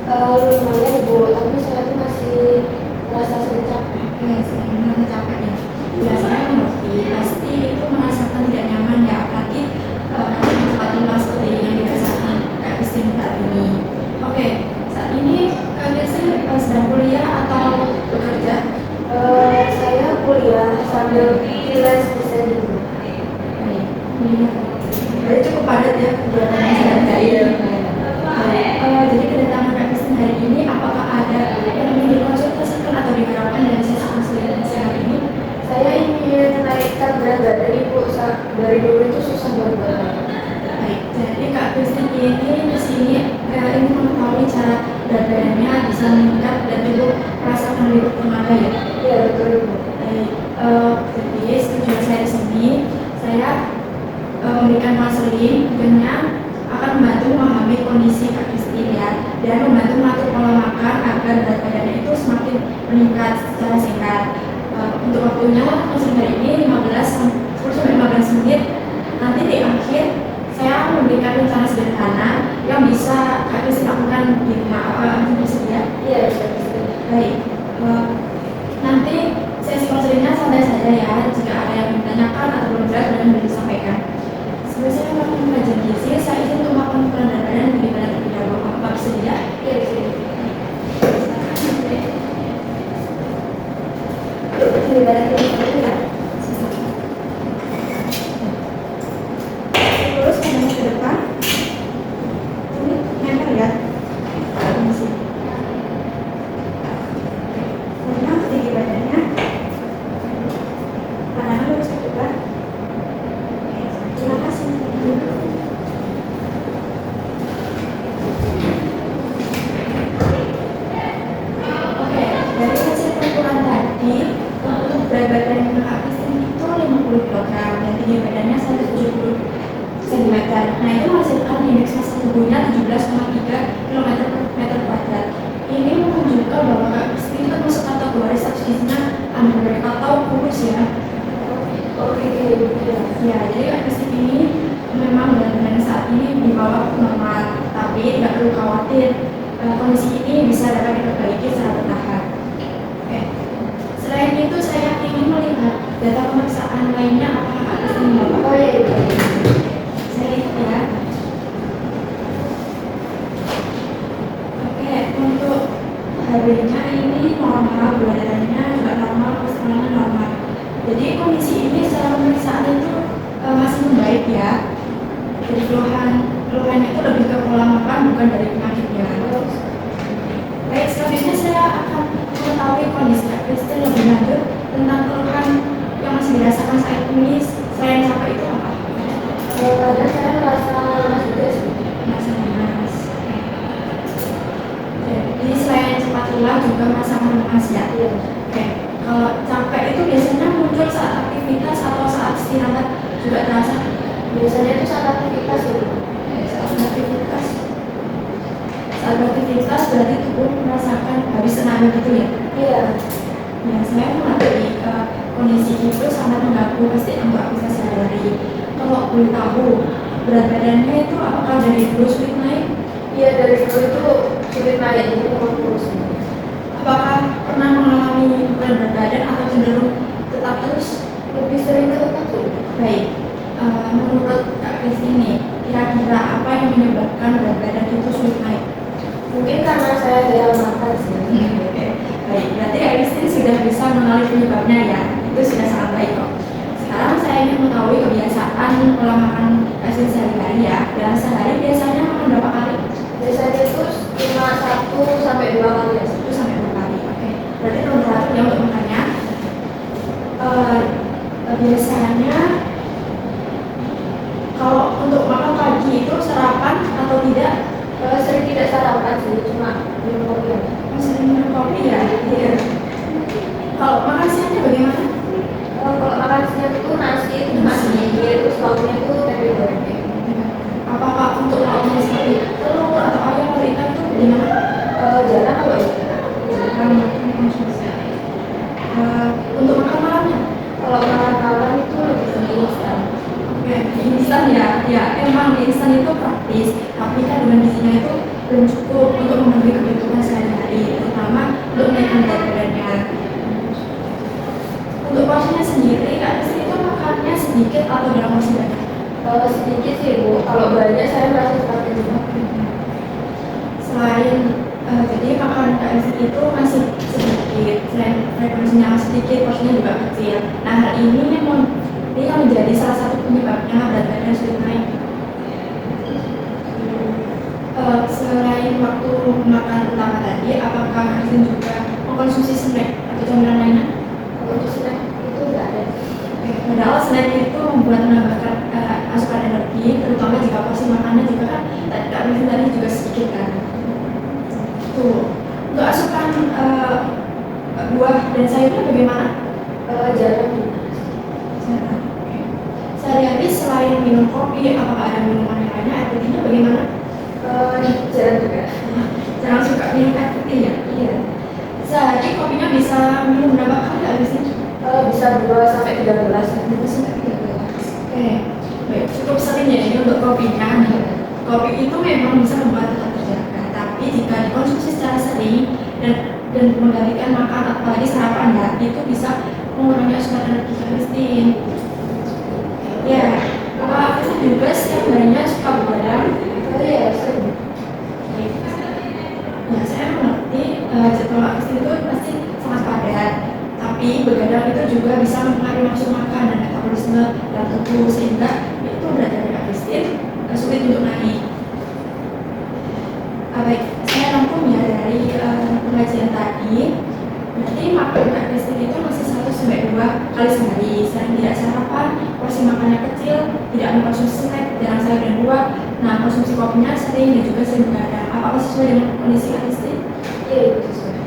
Lumayan Bu, tapi saya tuh masih merasa sedikit capek. Oke, saya merasa capek ya. Ya, saya mengerti. Pasti itu merasakan tidak nyaman ya, apalagi tempat tinggal seperti yang dirasakan Kak Christine saat ini. Oke, saat ini Kak Christine sedang kuliah atau bekerja? Saya kuliah sambil freelance desain. Baik, kuliah. Berarti cukup padat ya kegiatan sehari-hari. Jadi kedatangan Kak Christine hari ini, apakah ada yang ingin dikonsultasikan atau diharapkan dari sesi konsultasi hari ini? Saya ingin naikkan berat badan Ibu. Dari dulu itu susah banget. Baik, jadi Kak Christine ini di sini ingin mengetahui cara berat badannya bisa meningkat dan juga merasakan lebih tenaga ya. Iya betul Ibu. Baik, jadi tujuan saya di sini, saya memberikan konseling dengan akan membantu memahami kondisi Kak Christine ya, dan membantu mengatur pola makan agar berat badannya itu semakin meningkat secara singkat. Untuk waktunya konseling hari ini 10-15 menit. Nanti di akhir saya memberikan rencana sederhana yang bisa Kak Christine lakukan di rumah. Apa bersedia? Iya bisa. Baik. Nanti sesi konselingnya santai saja ya. Jika ada yang ditanyakan atau belum jelas, boleh disampaikan. Sebelum saya melakukan pengajian gizi, saya izin untuk melakukan ukuran berat badan di badan terlebih dahulu. Apa bersedia? Iya bisa. Di badan terlebih dahulu ya. Terus pandang ke depan. Ini nempel ya. Ini sih. Kemudian tinggi badannya. Pandangan lurus ke depan. Terima kasih. Oke, dari hasil pengukuran tadi, untuk berat badan Kak Christine itu 50 kg dan tinggi badannya 170 cm. Nah, itu menghasilkan indeks massa tubuhnya 17,3 km/m². Ini menunjukkan bahwa Kak Christine itu masuk kategori status gizinya underweight atau kurus ya. Oke. Ya, jadi Kak Christine ini memang berat badan saat ini di bawah normal, tapi tidak perlu khawatir. Kondisi ini bisa dapat diperbaiki secara bertahap. Oke. Selain itu, saya ingin melihat data pemeriksaan lainnya apakah Kak Christine membawa. Oh iya Ibu. Saya lihat ya. Oke, untuk HB-nya ini normal, gula darahnya juga normal, kolesterolnya normal. Jadi kondisi ini secara pemeriksaan itu masih membaik ya. Jadi keluhannya itu lebih ke pola makan, bukan dari penyakitnya. Baik, selanjutnya saya akan mengetahui kondisi Kak Christine lebih lanjut tentang keluhan yang masih dirasakan saat ini. Selain capek itu apa? Kadang saya merasa lemas juga sih. Merasa lemas. Jadi selain cepat lelah juga merasa lemas ya. Iya. Oke. Kalau capek itu biasanya muncul saat aktivitas atau saat istirahat juga terasa. Biasanya itu saat aktivitas Ibu. Saat aktivitas. Saat aktivitas berarti tubuh merasakan habis tenaga gitu ya. Iya. Ya, saya mengerti kondisi itu sangat mengganggu pasti untuk aktivitas sehari-hari. Kalau boleh tahu berat badannya itu apakah dari dulu sulit naik? Iya dari dulu itu sulit naik jadi memang kurus. Apakah pernah mengalami berat badan atau cenderung tetap terus? Lebih sering tetap sih. Baik, menurut Kak Christine, kira-kira apa yang menyebabkan berat badan itu sulit naik? Mungkin karena saya jarang makan sih. Oke, baik. Berarti Kak Christine sudah bisa mengenali penyebabnya ya. Itu sudah sangat baik kok. Sekarang saya ingin mengetahui kebiasaan pola makan Kak Christine sehari-hari ya. Dalam sehari biasanya makan berapa kali? Biasanya itu cuma 1-2 kali ya. 1-2 kali. Oke. Berarti belum teratur ya untuk makannya. Biasanya kalau untuk makan pagi itu sarapan atau tidak? Sering tidak sarapan sih, cuma minum kopi aja. Sering minum kopi ya? Iya. Kalau makan siangnya bagaimana? Kalau makan siang itu nasi itu cuma sedikit, terus lauknya itu tempe goreng. Apakah untuk lauknya seperti telur atau ayam atau ikan itu bagaimana? Jarang kalau itu. Untuk makan malamnya? Kalau makan malam itu lebih sering instan. Oke, instan ya. Ya, emang instan itu praktis, tapi kandungan gizinya itu belum cukup. cukup untuk memenuhi kebutuhan sehari-hari, terutama untuk menaikkan berat badannya. Untuk porsinya sendiri, Kak Kristi itu makannya sedikit atau dalam porsi banyak? Sedikit sih Bu, kalau banyak saya merasa seperti itu. Selain jadi makanan Kak Kristi itu masih sedikit, selain frekuensinya sedikit, porsinya juga kecil. Nah, hal ini yang menjadi salah satu penyebabnya berat badan sulit naik. Selain waktu makan utama tadi, apakah Kak Kristi juga mengkonsumsi snack atau camilan lainnya? Untuk snack itu nggak ada. Padahal snack itu membuat menambahkan asupan energi, terutama jika porsi makannya juga kan tadi juga sedikit kan. Tuh, untuk asupan buah dan sayurnya bagaimana? Jarang. Sehari-hari selain minum kopi, apakah ada minuman yang lainnya? Air putihnya bagaimana? Jarang juga. Jangan suka minum air putih ya? Iya. Sehari kopinya bisa minum berapa kali habisnya? Bisa 2 sampai 13. Oke, baik, cukup sering ya ini untuk kopinya. Kopi itu memang bisa membuat tetap terjaga, tapi jika dikonsumsi secara sering dan menggantikan makan apalagi sarapan ya, itu bisa mengurangi asupan energi Kristin. Ya, aku juga setiap harinya suka begadang. Iya, sering. Ya, saya mengerti jadwal Kristin itu pasti sangat padat. Tapi begadang itu juga bisa mempengaruhi nafsu makan dan metabolisme dalam tubuh sehingga itu berat badan Kak Kristin sulit untuk naik. Baik, saya rangkum ya dari pengajian tadi. Berarti makan Kak Kristin itu masih 1-2 kali sehari. Selain tidak sarapan, porsi makannya kecil, tidak mengkonsumsi snack, jarang sayur dan buah. Nah, konsumsi kopinya sering dan juga sering begadang. Apakah sesuai dengan kondisi Kak Kristin? Iya, itu sesuai.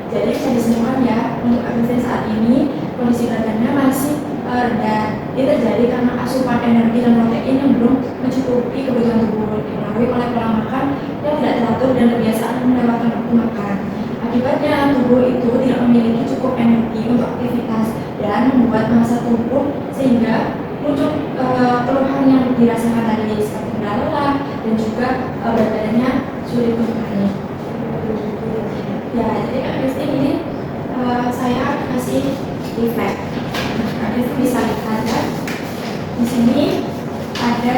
Jadi bisa disimpulkan ya, untuk Kak Kristin saat ini kondisi badannya masih rendah. Ini terjadi karena asupan energi dan protein yang belum mencukupi kebutuhan tubuh, dipengaruhi oleh pola makan yang tidak teratur dan kebiasaan melewatkan waktu makan. Akibatnya tubuh itu tidak memiliki cukup energi untuk aktivitas dan membuat massa tubuh sehingga muncul keluhan yang dirasakan tadi seperti lelah dan juga berat badannya sulit untuk naik. Ya, jadi Kak Kristin ini saya kasih reflect. Kak Kristin bisa lihat ya. Di sini ada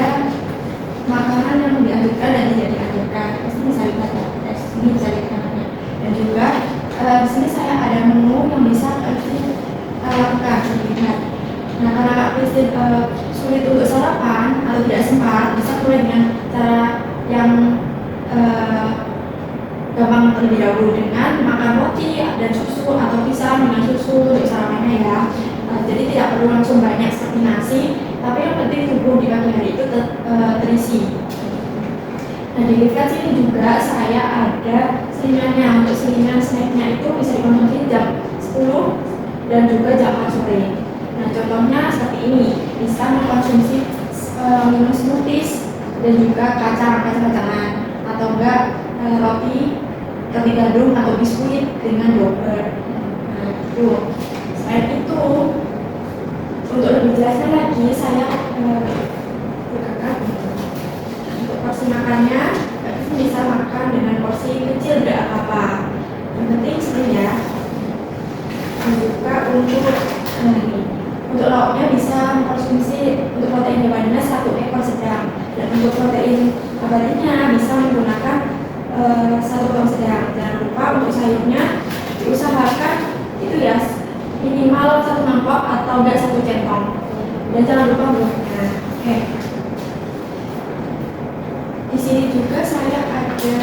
makanan yang dianjurkan dan tidak dianjurkan. Kak Kristin bisa lihat ya. Di sini bisa lihat ya. Dan juga di sini saya ada menu yang bisa Kak Kristin lakukan. Lihat. Nah, karena Kak Kristin sulit untuk sarapan atau tidak sempat, bisa mulai dengan cara yang gampang terlebih dahulu dengan makan roti dan susu atau pisang dengan susu untuk sarapannya ya. Jadi tidak perlu langsung banyak seperti nasi, tapi yang penting tubuh di pagi hari itu terisi. Nah, di refleksi ini juga saya ada selingannya. Untuk selingan snacknya itu bisa dikonsumsi jam 10 dan juga jam 4 sore. Nah, contohnya seperti ini, bisa mengkonsumsi minum smoothies dan juga kacang-kacangan atau enggak roti gandum atau biskuit dengan yogurt. Nah, itu. Selain itu, untuk lebih jelasnya lagi, saya bukakan untuk porsi makannya. Kita bisa makan dengan porsi kecil tidak apa-apa. Yang penting sering ya. Dan juga untuk lauknya bisa mengkonsumsi untuk protein hewaninya 1 ekor sedang, dan untuk protein abadinya bisa menggunakan 1 ekor sedang. Jangan lupa untuk sayurnya diusahakan itu ya minimal 1 mangkok atau enggak 1 centong, dan jangan lupa buahnya. Oke. Di sini juga saya ada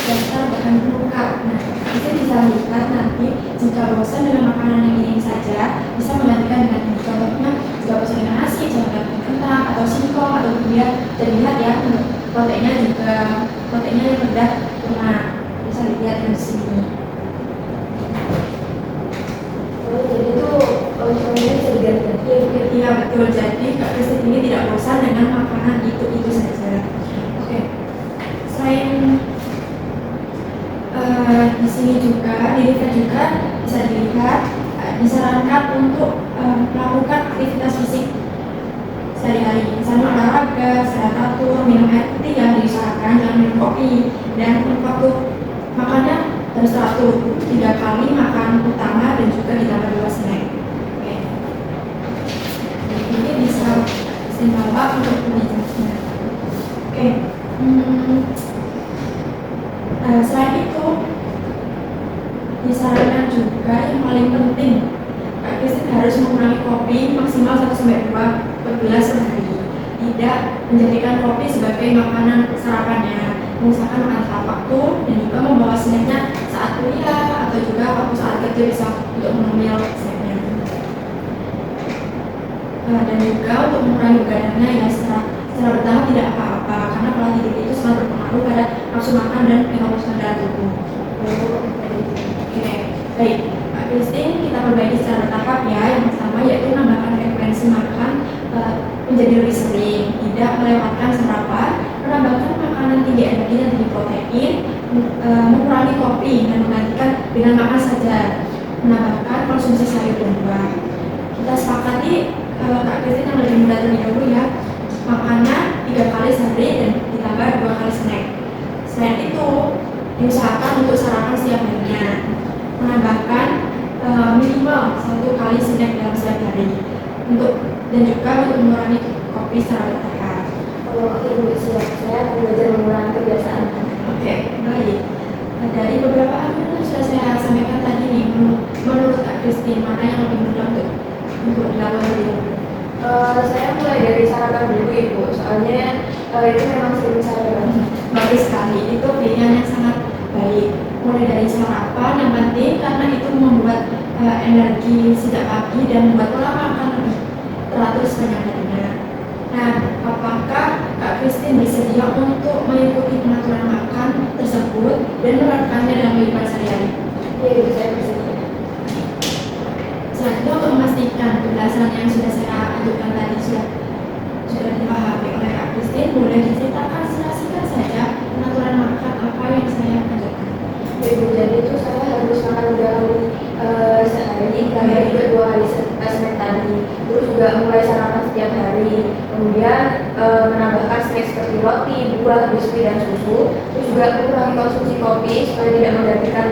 daftar bahan pelengkap. Nah, kita bisa lihat nanti jika bosan dengan makanan yang ini saja, bisa menggantikan dengan ini. Contohnya jika bosan dengan nasi, jangan ganti kentang atau singkong atau buah. Dan lihat ya, proteinnya juga proteinnya yang rendah lemak. Bisa lihat di sini. Jadi itu semuanya bisa diganti. Iya betul. Jadi Kak Kristin ini tidak bosan dengan makanan itu saja. Oke. Selain di sini juga dilihat juga bisa dilihat disarankan untuk melakukan aktivitas fisik sehari-hari. Misalnya olahraga, istirahat teratur, minum air putih yang diusahakan, jangan minum kopi, dan waktu makannya harus teratur, 3 kali makan utama dan juga ditambah 2 snack. Oke. Ini bisa bapak untuk penjelasannya. Oke. Selain itu disarankan juga yang paling penting, Kak Christine harus mengurangi kopi maksimal 1-2 per gelas sehari. Tidak menjadikan kopi sebagai makanan sarapannya, mengusahakan makan tepat waktu dan juga membawa snacknya saat kuliah atau juga waktu saat kerja bisa untuk mengemil snacknya. Dan juga untuk mengurangi begadangnya ya secara bertahap tidak apa-apa, karena pola hidup itu sangat berpengaruh pada nafsu makan dan metabolisme dalam tubuh. Oke, baik. Kak Christine, kita perbaiki secara bertahap ya. Yang pertama yaitu menambahkan frekuensi makan menjadi lebih sering, tidak melewatkan sarapan, menambahkan makanan tinggi energi dan tinggi protein, mengurangi kopi dan menggantikan dengan makan saja, menambahkan konsumsi sayur dan buah. Kita sepakati Kak Christine yang lebih mudah terlebih dahulu ya, makannya 3 kali sehari dan ditambah 2 kali snack. Selain itu diusahakan untuk sarapan setiap harinya, menambahkan minimal 1 kali snack dalam setiap hari dan juga untuk mengurangi kopi secara bertahap. Ibu siap, saya akan belajar mengurangi kebiasaan. Oke, baik. Dari beberapa argumen yang sudah saya sampaikan tadi nih, menurut Kak Christine mana yang lebih mudah untuk dilakukan lebih dahulu? Saya mulai dari sarapan dulu Ibu, soalnya itu memang sering saya banget. Bagus sekali, itu pilihan yang sangat baik. Mulai dari sarapan yang penting karena itu membuat energi sejak pagi dan membuat pola makan lebih teratur sepanjang harinya. Nah, apakah Kak Christine bersedia untuk mengikuti pengaturan makan tersebut dan menerapkannya dalam kehidupan sehari-hari? Iya Ibu, saya bersedia. Selanjutnya untuk memastikan penjelasan yang sudah saya ajukan tadi sudah dipahami oleh Kak Christine, boleh diceritakan silakan saja pengaturan makan apa yang saya ajukan. Ya Ibu, jadi itu saya harus makan 3 kali sehari, dan juga 2 kali snack tadi. Terus juga mulai sarapan setiap hari. Kemudian menambahkan snack seperti roti, buah, biskuit dan susu. Terus juga mengurangi konsumsi kopi supaya tidak menggantikan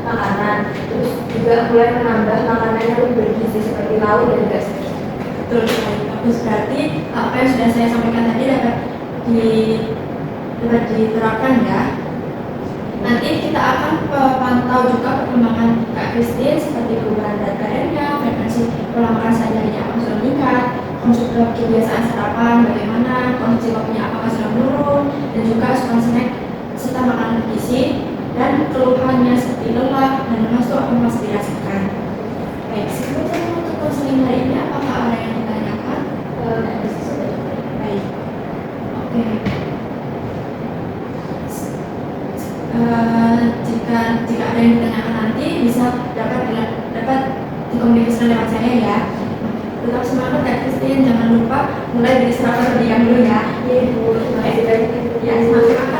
makanan. Terus juga mulai menambah makanan yang lebih bergizi seperti lauk dan juga sayur. Betul sekali, bagus. Berarti apa yang sudah saya sampaikan tadi dapat diterapkan ya. Nanti kita akan pantau juga perkembangan Kak Christine seperti perubahan berat badannya, frekuensi pola makan sehari-harinya apakah sudah meningkat, kebiasaan sarapan bagaimana, konsumsi kopinya apakah sudah menurun, dan juga asupan snack serta makanan bergizi, dan keluhannya seperti lelah dan lemas itu akan masih dirasakan. Baik, sebelum untuk konseling hari ini apakah ada yang ditanyakan? Baik, oke. Jika ada yang ditanyakan nanti bisa dapat dikomunikasikan lewat saya ya. Tetap semangat Kak Christine, jangan lupa mulai dari sarapan terlebih dahulu ya. Iya Ibu, terima kasih banyak Ibu. Ya, semangat.